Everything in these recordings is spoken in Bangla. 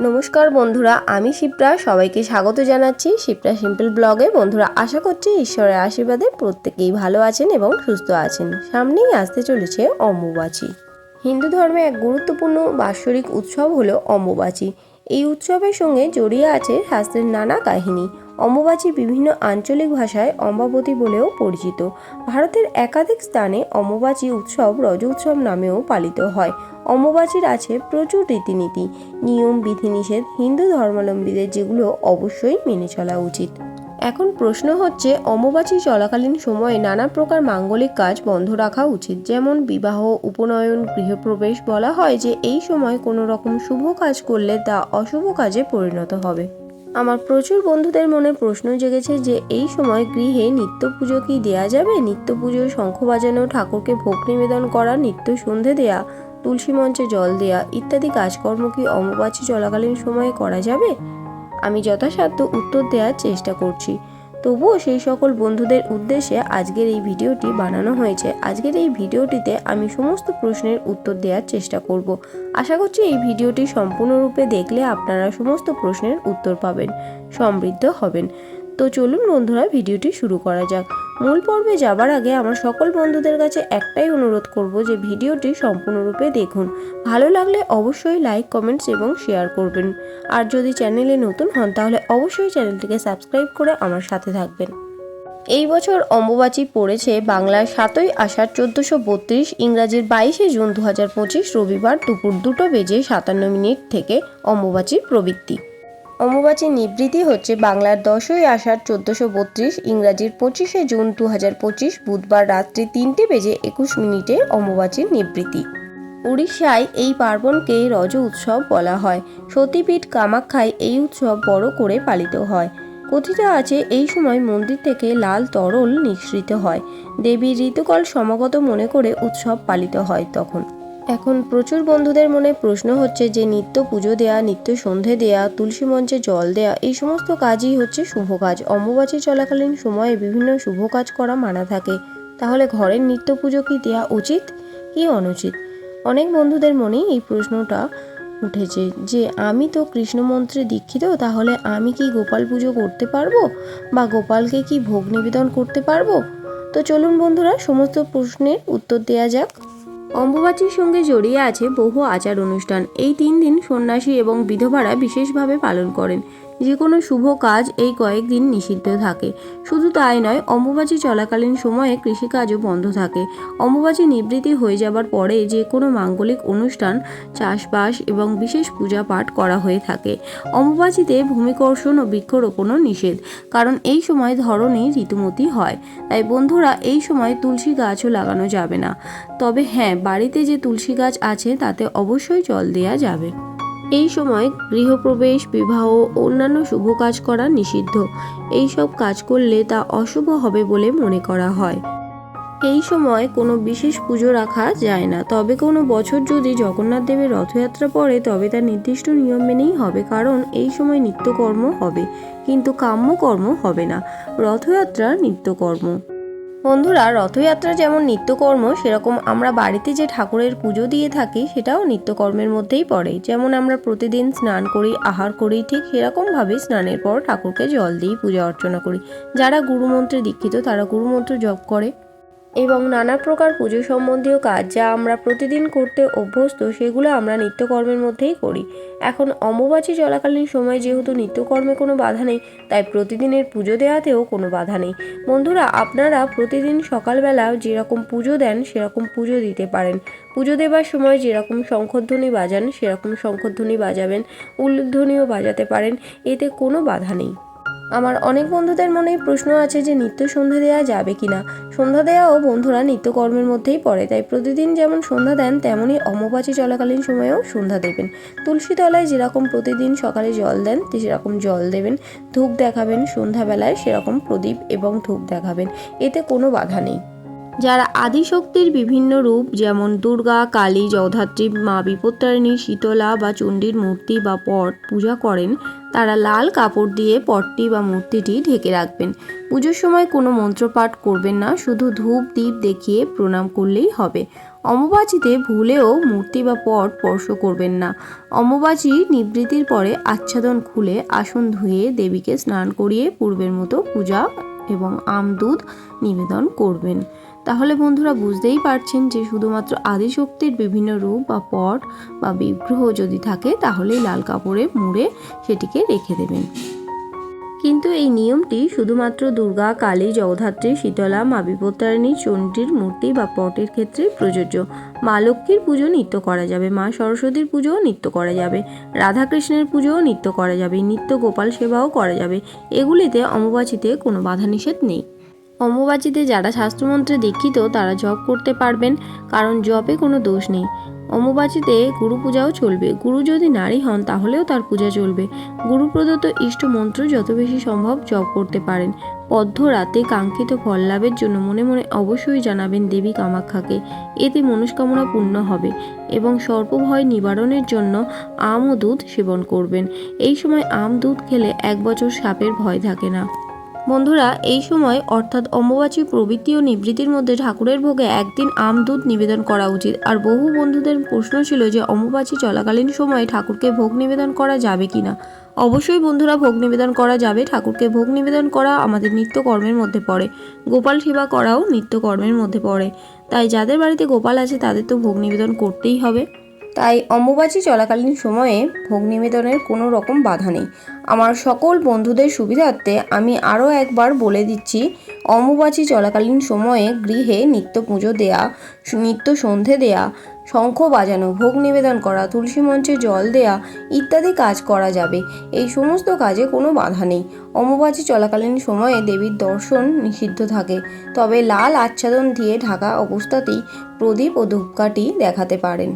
নমস্কার বন্ধুরা, আমি শিপ্রা। সবাইকে স্বাগত জানাচ্ছি শিপ্রা সিম্পল ব্লগে। বন্ধুরা, আশা করছি ঈশ্বরের আশীর্বাদে প্রত্যেকেই ভালো আছেন এবং সুস্থ আছেন। সামনেই আসতে চলেছে অম্বুবাচী। হিন্দু ধর্মে এক গুরুত্বপূর্ণ বাৎসরিক উৎসব হলো অম্বুবাচী। এই উৎসবের সঙ্গে জড়িয়ে আছে শাস্ত্রের নানা কাহিনী। অম্বুবাচী বিভিন্ন আঞ্চলিক ভাষায় অম্বাবতী বলেও পরিচিত। ভারতের একাধিক স্থানে অম্বুবাচী উৎসব রজ উৎসব নামেও পালিত হয়। অম্বুবাচীর আছে প্রচুর রীতিনীতি, নিয়ম, বিধিনিষেধ হিন্দু ধর্মাবলম্বীদের, যেগুলো অবশ্যই মেনে চলা উচিত। এখন প্রশ্ন হচ্ছে, অম্বুবাচী চলাকালীন সময়ে নানা প্রকার মাঙ্গলিক কাজ বন্ধ রাখা উচিত, যেমন বিবাহ, উপনয়ন, গৃহপ্রবেশ। বলা হয় যে এই সময় কোনো রকম শুভ কাজ করলে তা অশুভ কাজে পরিণত হবে। আমার প্রচুর বন্ধুদের মনে প্রশ্ন জেগেছে যে এই সময় গৃহে নিত্য পুজো কি দেয়া যাবে? নিত্য পুজো, শঙ্খ বাজানো, ঠাকুরকে ভোগ নিবেদন করা, নিত্য সন্ধে দেয়া, তুলসী মঞ্চে জল দেয়া ইত্যাদি কাজকর্ম কি অম্বুবাচী চলাকালীন সময়ে করা যাবে? আমি যথাসাধ্য উত্তর দেওয়ার চেষ্টা করছি। তবুও সেই সকল বন্ধুদের উদ্দেশ্যে আজকের এই ভিডিওটি বানানো হয়েছে। আজকের এই ভিডিওটিতে আমি সমস্ত প্রশ্নের উত্তর দেওয়ার চেষ্টা করব। আশা করছি এই ভিডিওটি সম্পূর্ণরূপে দেখলে আপনারা সমস্ত প্রশ্নের উত্তর পাবেন, সমৃদ্ধ হবেন। তো চলুন বন্ধুরা, ভিডিওটি শুরু করা যাক। মূল পর্বে যাবার আগে আমার সকল বন্ধুদের কাছে একটাই অনুরোধ করব যে ভিডিওটি সম্পূর্ণরূপে দেখুন। ভালো লাগলে অবশ্যই লাইক, কমেন্টস এবং শেয়ার করবেন। আর যদি চ্যানেলে নতুন হন তাহলে অবশ্যই চ্যানেলটিকে সাবস্ক্রাইব করে আমার সাথে থাকবেন। এই বছর অম্বুবাচী পড়েছে বাংলার 7ই আষাঢ় 1432, ইংরাজির 22শে জুন 2025 রবিবার দুপুর 2:57 থেকে অম্বুবাচীর প্রবৃত্তি। অম্বুবাচী নিবৃত্তি হচ্ছে বাংলার 10ই আষাঢ় 1432, ইংরাজির 25শে জুন 2025 বুধবার রাত্রি 3:21 অম্বুবাচীর নিবৃত্তি। উড়িষ্যায় এই পার্বণকে রজ উৎসব বলা হয়। সতীপীঠ কামাখ্যায় এই উৎসব বড় করে পালিত হয়। কথিত আছে এই সময় মন্দির থেকে লাল তরল নিঃসৃত হয়। দেবীর ঋতুকাল সমাগত মনে করে উৎসব পালিত হয় তখন। এখন প্রচুর বন্ধুদের মনে প্রশ্ন হচ্ছে যে নিত্য পুজো দেয়া, নিত্য সন্ধে দেয়া, তুলসী মঞ্চে জল দেয়া, এই সমস্ত কাজই হচ্ছে শুভ কাজ। অম্বুবাচী চলাকালীন সময়ে বিভিন্ন শুভ কাজ করা মানা থাকে। তাহলে ঘরের নিত্য পুজো কি দেয়া উচিত কি অনুচিত? অনেক বন্ধুদের মনেই এই প্রশ্নটা উঠেছে যে আমি তো কৃষ্ণ মন্ত্রে দীক্ষিত, তাহলে আমি কি গোপাল পুজো করতে পারবো বা গোপালকে কি ভোগ নিবেদন করতে পারবো? তো চলুন বন্ধুরা, সমস্ত প্রশ্নের উত্তর দেওয়া যাক। অম্বুবাচীর সঙ্গে জড়িয়ে আছে বহু আচার অনুষ্ঠান। এই 3 দিন সন্ন্যাসী এবং বিধবারা বিশেষভাবে পালন করেন। যে কোনো শুভ কাজ এই কয়েকদিন নিষিদ্ধ থাকে। শুধু তাই নয়, অম্বুবাচী চলাকালীন সময়ে কৃষিকাজও বন্ধ থাকে। অম্বুবাচী নিবৃত্তি হয়ে যাবার পরে যে কোনো মাঙ্গলিক অনুষ্ঠান, চাষবাস এবং বিশেষ পূজা পাঠ করা হয়ে থাকে। অম্বুবাচীতে ভূমিকর্ষণ ও বৃক্ষরোপণও নিষেধ, কারণ এই সময় ধরণী ঋতুমতী হয়। তাই বন্ধুরা, এই সময় তুলসী গাছও লাগানো যাবে না। তবে হ্যাঁ, বাড়িতে যে তুলসী গাছ আছে তাতে অবশ্যই জল দেওয়া যাবে। এই সময় গৃহপ্রবেশ, বিবাহ ও অন্যান্য শুভ কাজ করা নিষিদ্ধ। এই সব কাজ করলে তা অশুভ হবে বলে মনে করা হয়। এই সময় কোনো বিশেষ পুজো রাখা যায় না। তবে কোনো বছর যদি জগন্নাথ দেবের রথযাত্রা পড়ে তবে তার নির্দিষ্ট নিয়ম মেনেই হবে, কারণ এই সময় নিত্যকর্ম হবে, কিন্তু কাম্যকর্ম হবে না। রথযাত্রা নিত্যকর্ম। বন্ধুরা, রথযাত্রা যেমন নিত্যকর্ম, সেরকম আমরা বাড়িতে যে ঠাকুরের পুজো দিয়ে থাকি সেটাও নিত্যকর্মের মধ্যেই পড়ে। যেমন আমরা প্রতিদিন স্নান করি, আহার করি, ঠিক সেরকমভাবে স্নানের পর ঠাকুরকে জল দিয়ে পূজা অর্চনা করি। যারা গুরুমন্ত্রে দীক্ষিত তারা গুরুমন্ত্র জপ করে এবং নানা প্রকার পুজো সম্বন্ধীয় কাজ যা আমরা প্রতিদিন করতে অভ্যস্ত সেগুলো আমরা নিত্যকর্মের মধ্যেই করি। এখন অম্বুবাচী চলাকালীন সময় যেহেতু নিত্যকর্মে কোনো বাধা নেই, তাই প্রতিদিনের পুজো দেওয়াতেও কোনো বাধা নেই। বন্ধুরা, আপনারা প্রতিদিন সকালবেলা যেরকম পুজো দেন সেরকম পুজো দিতে পারেন। পুজো দেবার সময় যেরকম শঙ্খধ্বনি বাজান সেরকম শঙ্খধ্বনি বাজাবেন, উলুধ্বনিও বাজাতে পারেন, এতে কোনো বাধা নেই। আমার অনেক বন্ধুদের মনেই প্রশ্ন আছে যে নিত্য সন্ধ্যা দেওয়া যাবে কিনা। সন্ধ্যা দেওয়াও বন্ধুরা নিত্যকর্মের মধ্যেই পড়ে, তাই প্রতিদিন যেমন সন্ধ্যা দেন তেমনই অম্বুবাচী চলাকালীন সময়েও সন্ধ্যা দেবেন। তুলসী তলায় যেরকম প্রতিদিন সকালে জল দেন সেরকম জল দেবেন, ধূপ দেখাবেন, সন্ধ্যাবেলায় সেরকম প্রদীপ এবং ধূপ দেখাবেন, এতে কোনো বাধা নেই। যারা আদিশক্তির বিভিন্ন রূপ যেমন দুর্গা, কালী, জগদ্ধাত্রী, মা বিপত্তারিণী, শীতলা বা চণ্ডীর মূর্তি বা পট পূজা করেন, তারা লাল কাপড় দিয়ে পটটি বা মূর্তিটি ঢেকে রাখবেন। পুজোর সময় কোনো মন্ত্রপাঠ করবেন না, শুধু ধূপ দ্বীপ দেখিয়ে প্রণাম করলেই হবে। অম্বুবাচীতে ভুলেও মূর্তি বা পট স্পর্শ করবেন না। অম্বুবাচী নিবৃত্তির পরে আচ্ছাদন খুলে আসন ধুয়ে দেবীকে স্নান করিয়ে পূর্বের মতো পূজা এবং আম দুধ নিবেদন করবেন। তাহলে বন্ধুরা বুঝতেই পারছেন যে শুধুমাত্র আদিশক্তির বিভিন্ন রূপ বা পট বা বিগ্রহ যদি থাকে তাহলেই লাল কাপড়ে মুড়ে সেটিকে রেখে দেবেন। কিন্তু এই নিয়মটি শুধুমাত্র দুর্গা, কালী, জগদ্ধাত্রী, শীতলা, মা বিপত্তারিণী, চণ্ডীর মূর্তি বা পটের ক্ষেত্রে প্রযোজ্য। মা লক্ষ্মীর পুজো নিত্য করা যাবে, মা সরস্বতীর পুজোও নিত্য করা যাবে, রাধাকৃষ্ণের পুজোও নিত্য করা যাবে, নিত্য গোপাল সেবাও করা যাবে। এগুলিতে অম্বুবাচীতে কোনো বাধা নিষেধ নেই। অম্বুবাচীতে যারা শাস্ত্রমন্ত্রে দীক্ষিত তারা জপ করতে পারবেন, কারণ জপে কোনো দোষ নেই। অম্বুবাচীতে গুরু পূজাও চলবে। গুরু যদি নারী হন তাহলেও তার পূজা চলবে। গুরু প্রদত্ত ইষ্ট মন্ত্র যত বেশি সম্ভব জপ করতে পারেন। পদ্ম রাতে কাঙ্ক্ষিত ফল লাভের জন্য মনে মনে অবশ্যই জানাবেন দেবী কামাখ্যাকে। এতে মনস্কামনা পূর্ণ হবে এবং সর্পভয় নিবারণের জন্য আম ও দুধ সেবন করবেন। এই সময় আম দুধ খেলে 1 বছর সাপের ভয় থাকে না। বন্ধুরা, এই সময় অর্থাৎ অম্বুবাচী প্রবৃত্তি ও নিবৃত্তির মধ্যে ঠাকুরের ভোগে একদিন আম দুধ নিবেদন করা উচিত। আর বহু বন্ধুদের প্রশ্ন ছিল যে অম্বুবাচী চলাকালীন সময়ে ঠাকুরকে ভোগ নিবেদন করা যাবে কিনা। অবশ্যই বন্ধুরা, ভোগ নিবেদন করা যাবে। ঠাকুরকে ভোগ নিবেদন করা আমাদের নিত্য কর্মের মধ্যে পড়ে। গোপাল সেবা করাও নিত্য কর্মের মধ্যে পড়ে। তাই যাদের বাড়িতে গোপাল আছে তাদের তো ভোগ নিবেদন করতেই হবে। তাই অম্বুবাচী চলাকালীন সময়ে ভোগ নিবেদনের কোনো রকম বাধা নেই। আমার সকল বন্ধুদের সুবিধার্থে আমি আরও একবার বলে দিচ্ছি, অম্বুবাচী চলাকালীন সময়ে গৃহে নিত্য পুজো দেয়া, নিত্য সন্ধে দেয়া, শঙ্খ বাজানো, ভোগ নিবেদন করা, তুলসী মঞ্চে জল দেয়া ইত্যাদি কাজ করা যাবে। এই সমস্ত কাজে কোনো বাধা নেই। অম্বুবাচী চলাকালীন সময়ে দেবীর দর্শন নিষিদ্ধ থাকে, তবে লাল আচ্ছাদন দিয়ে ঢাকা অবস্থাতেই প্রদীপ ও ধূপকাঠি দেখাতে পারেন।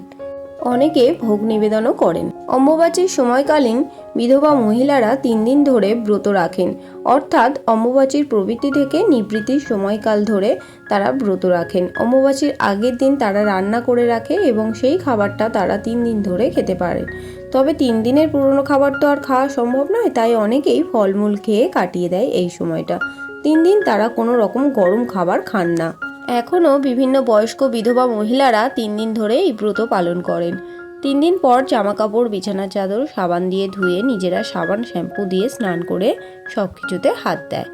অনেকে ভোগ নিবেদনও করেন। অম্বুবাচীর সময়কালীন বিধবা মহিলারা 3 দিন ধরে ব্রত রাখেন, অর্থাৎ অম্বুবাচীর প্রবৃত্তি থেকে নিবৃত্তির সময়কাল ধরে তারা ব্রত রাখেন। অম্বুবাচীর আগের দিন তারা রান্না করে রাখে এবং সেই খাবারটা তারা 3 দিন ধরে খেতে পারেন। তবে 3 দিনের পুরনো খাবার তো আর খাওয়া সম্ভব নয়, তাই অনেকেই ফলমূল খেয়ে কাটিয়ে দেয় এই সময়টা। 3 দিন তারা কোনো রকম গরম খাবার খান না। এখনও বিভিন্ন বয়স্ক বিধবা মহিলারা 3 দিন ধরে এই ব্রত পালন করেন। 3 দিন পর জামাকাপড়, বিছানার চাদর সাবান দিয়ে ধুয়ে নিজেরা সাবান শ্যাম্পু দিয়ে স্নান করে সব কিছুতে হাত দেয়।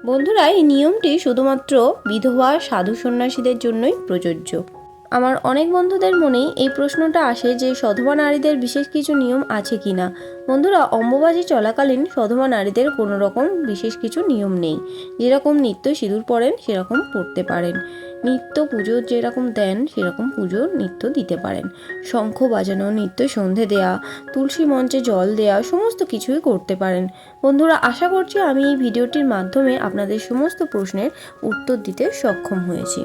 বন্ধুরা, এই নিয়মটি শুধুমাত্র বিধবা সাধু সন্ন্যাসীদের জন্যই প্রযোজ্য। আমার অনেক বন্ধুদের মনেই এই প্রশ্নটা আসে যে সধবা নারীদের বিশেষ কিছু নিয়ম আছে কি না। বন্ধুরা, অম্বুবাচী চলাকালীন সধবা নারীদের কোনো রকম বিশেষ কিছু নিয়ম নেই। যেরকম নিত্য সিঁদুর পরেন সেরকম পরতে পারেন, নিত্য পুজো যেরকম দেন সেরকম পুজো নিত্য দিতে পারেন, শঙ্খ বাজানো, নিত্য সন্ধে দেয়া, তুলসী মঞ্চে জল দেয়া সমস্ত কিছুই করতে পারেন। বন্ধুরা, আশা করছি আমি এই ভিডিওটির মাধ্যমে আপনাদের সমস্ত প্রশ্নের উত্তর দিতে সক্ষম হয়েছি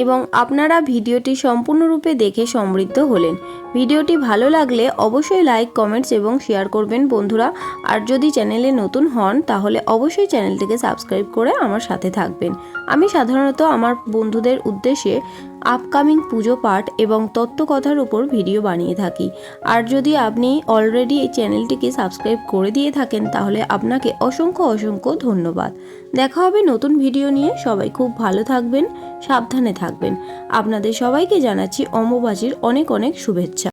এবং আপনারা ভিডিওটি সম্পূর্ণরূপে দেখে সমৃদ্ধ হলেন। ভিডিওটি ভালো লাগলে অবশ্যই লাইক, কমেন্টস এবং শেয়ার করবেন বন্ধুরা। আর যদি চ্যানেলে নতুন হন তাহলে অবশ্যই চ্যানেলটিকে সাবস্ক্রাইব করে আমার সাথে থাকবেন। আমি সাধারণত আমার বন্ধুদের উদ্দেশ্যে আপকামিং পুজো পাঠ এবং তত্ত্বকথার উপর ভিডিও বানিয়ে থাকি। আর যদি আপনি অলরেডি এই চ্যানেলটিকে সাবস্ক্রাইব করে দিয়ে থাকেন তাহলে আপনাকে অসংখ্য অসংখ্য ধন্যবাদ। দেখা হবে নতুন ভিডিও নিয়ে। সবাই খুব ভালো থাকবেন, সাবধানে থাকবেন। আপনাদের সবাইকে জানাচ্ছি অম্বুবাচীর অনেক অনেক শুভেচ্ছা।